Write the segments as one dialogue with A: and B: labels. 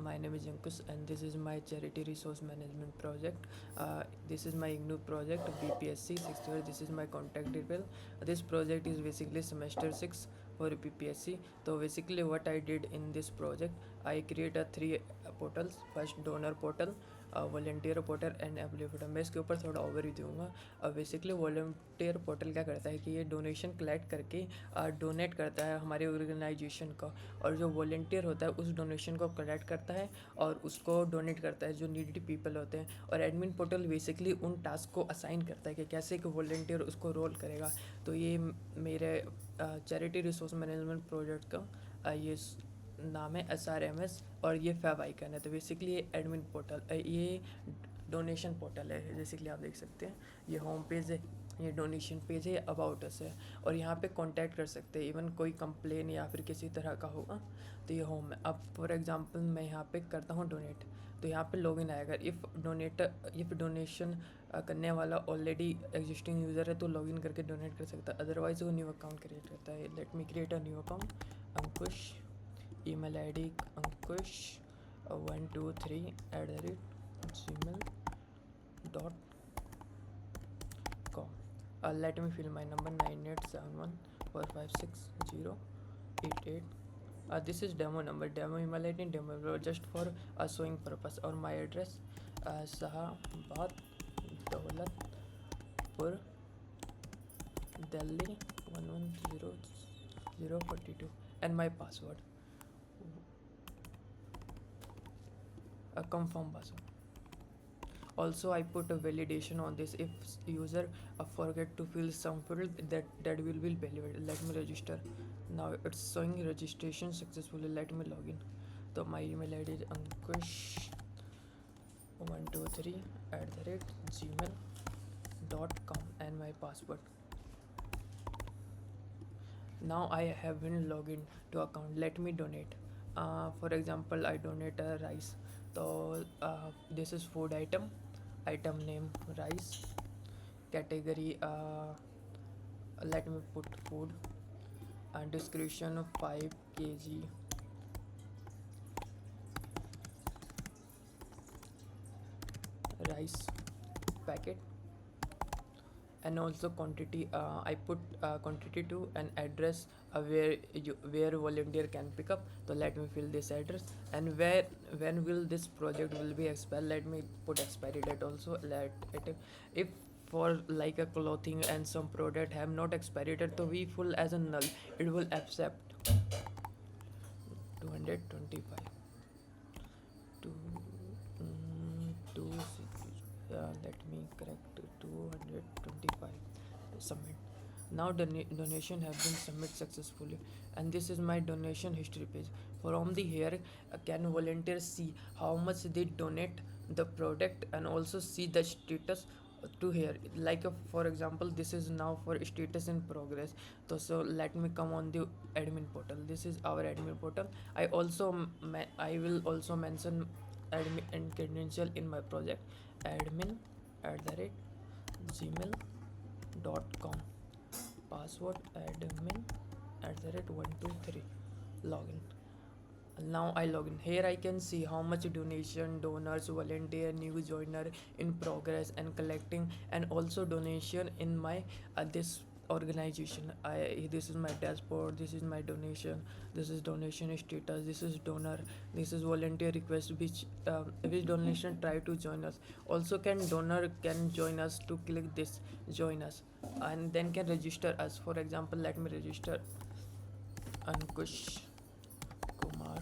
A: My name is Ankush and this is my charity resource management project. This is my IGNOU project BPSC 6th year. This is my contact detail. This project is basically semester 6 for BPSC. So basically what I did in this project, I create a 3 portals. First donor portal, volunteer portal and employ portal. मैं इसके ऊपर थोड़ा overview दूंगा. Basically volunteer portal क्या करता है कि ये डोनेशन कलेक्ट करके डोनेट करता है हमारे ऑर्गेनाइजेशन का, और जो वॉल्टियर होता है उस डोनेशन को कलेक्ट करता है और उसको डोनेट करता है जो नीडी पीपल होते हैं. और एडमिन पोर्टल बेसिकली उन टास्क को असाइन करता है कि कैसे कि वॉल्टियर उसको रोल करेगा. तो ये मेरे चैरिटी रिसोर्स मैनेजमेंट प्रोजेक्ट का ये नाम है SRMS और ये फैब आइकन है. तो बेसिकली ये एडमिन पोर्टल, ये डोनेशन पोर्टल है. बेसिकली आप देख सकते हैं ये होम पेज है, ये डोनेशन पेज है, अबाउट अस है, और यहाँ पे कांटेक्ट कर सकते हैं. इवन कोई कंप्लेन या फिर किसी तरह का होगा तो ये होम है. अब फॉर एग्जांपल मैं यहाँ पे करता हूँ डोनेट, तो यहाँ पे लॉगिन आएगा. इफ़ डोनेशन करने वाला ऑलरेडी एग्जिस्टिंग यूज़र है तो लॉगिन करके डोनेट कर सकता है, अदरवाइज वो न्यू अकाउंट क्रिएट करता है. Let me create a new account. Ankush, email id ankush123@gmail.com. Let me fill my number 9871456088. This is demo number, demo email id, demo just for showing purpose. और my address Shahbad Daulatpur Delhi 110042 and my password, a confirm password. Also I put a validation on this. If user forget to fill some field, that will be validated. Let me register. Now it's showing registration successfully. Let me login. So my email id is ankush123@gmail.com and my password. Now I have been logged in to account. Let me donate. For example, I donate a rice. So this is food item. Item name rice. Category let me put food. And description 5 kg rice packet. And also quantity, I put quantity to an address where volunteer can pick up. So let me fill this address. And when will this project will be expired, let me put expiry date also. Let it, if for like a clothing and some product have not expired date, so we full as a null, it will accept 225 to let me correct 225. Submit. Now donation have been submitted successfully, and this is my donation history page. From the here can volunteers see how much they donate the product and also see the status to here. Like for example, this is now for status in progress. So let me come on the admin portal. This is our admin portal. I will also mention admin and credential in my project. admin@gmail.com. Password admin@123. Login. Now I log in. Here I can see how much donation, donors, volunteer, new joiner in progress and collecting, and also donation in my this organization. This is my dashboard, this is my donation, this is donation status, this is donor, this is volunteer request, which donation try to join us. Also can donor can join us to click this join us, and then can register us. For example, let me register Ankush Kumar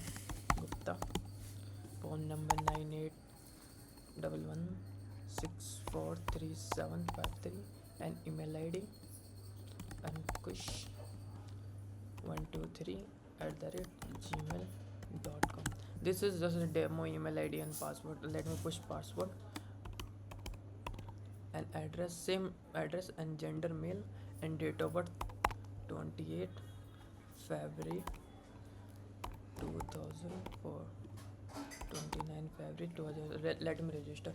A: Gupta, phone number 9811643753, and email id ankush123@gmail.com. This is just a demo email id and password. Let me push password and address, same address, and gender male, and date of birth 28 February 2004, 29 February 2000. Let me register.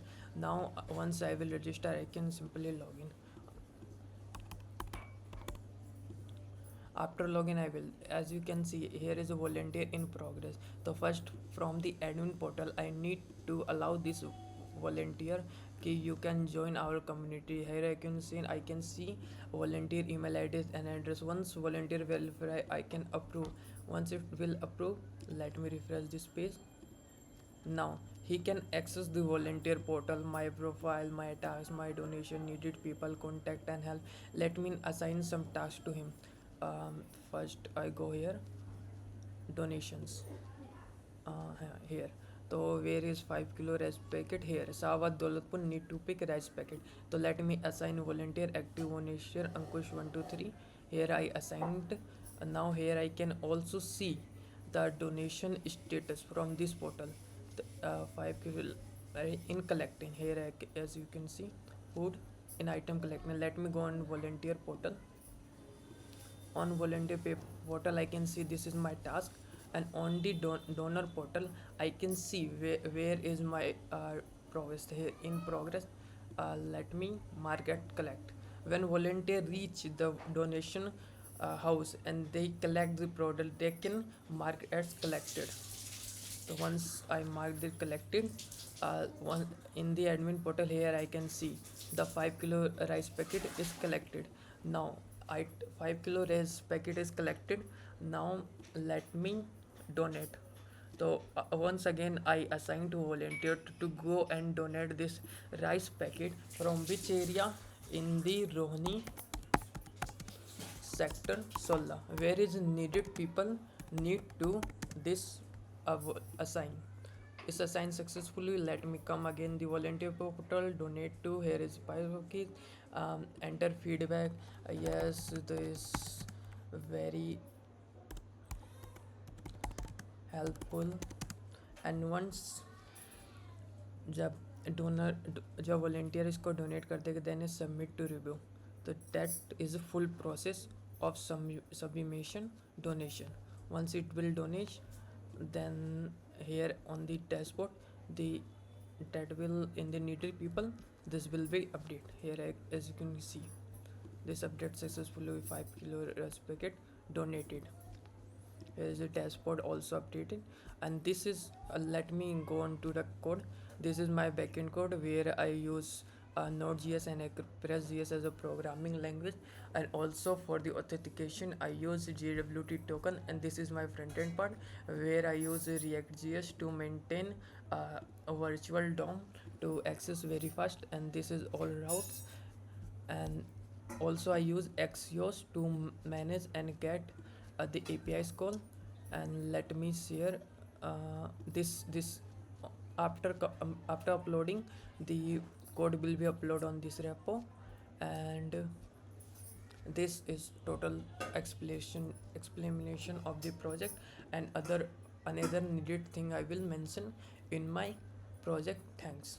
A: Now once I will register, I can simply log in. After login, I will, as you can see here is a volunteer in progress. So first from the admin portal, I need to allow this volunteer कि you can join our community. Here I can see volunteer email ID and address. Once volunteer verify, I can approve. Once it will approve, let me refresh this page. Now he can access the volunteer portal, my profile, my tasks, my donation, needed people, contact and help. Let me assign some tasks to him. First I go here, donations. Here. So where is 5 kilo rice packet? Here. Sawat Dolatpur need to pick rice packet. So let me assign volunteer active volunteer Ankush 123. Here I assigned. Now here I can also see the donation status from this portal. 5 kilo in collecting. Here as you can see, food in item collecting. Let me go on volunteer portal. On volunteer portal I can see this is my task, and on the donor portal I can see where is my progress. Here in progress, let me mark at collect. When volunteer reach the donation house and they collect the product, they can mark as collected. So once I marked it collected, one in the admin portal here I can see the 5 kilo rice packet is collected. Now I 5 kilo rice packet is collected. Now let me donate. So once again I assign to volunteer to go and donate this rice packet from which area? In the Rohini sector Solla, where is needed people need to this assign. Is assigned successfully. Let me come again the volunteer portal, donate to. Here is Pyroki. Enter feedback. Yes, this very helpful. And once जब donor जब volunteer इसको donate कर देगा then is submit to review. तो that is a full process of submission donation. Once it will donate, then here on the dashboard the that will in the needed people this will be update here. As you can see, this update successfully 5 kilo rice packet donated. Here is the dashboard also updated, and this is let me go on to the code. This is my backend code where I use Node.js and Express.js as a programming language, and also for the authentication I use JWT token, and this is my front end part where I use React.js to maintain a virtual DOM to access very fast, and this is all routes. And also I use Axios to manage and get the API's call. And let me share this after uploading the code will be uploaded on this repo. And this is total explanation of the project, and another needed thing I will mention in my project. Thanks.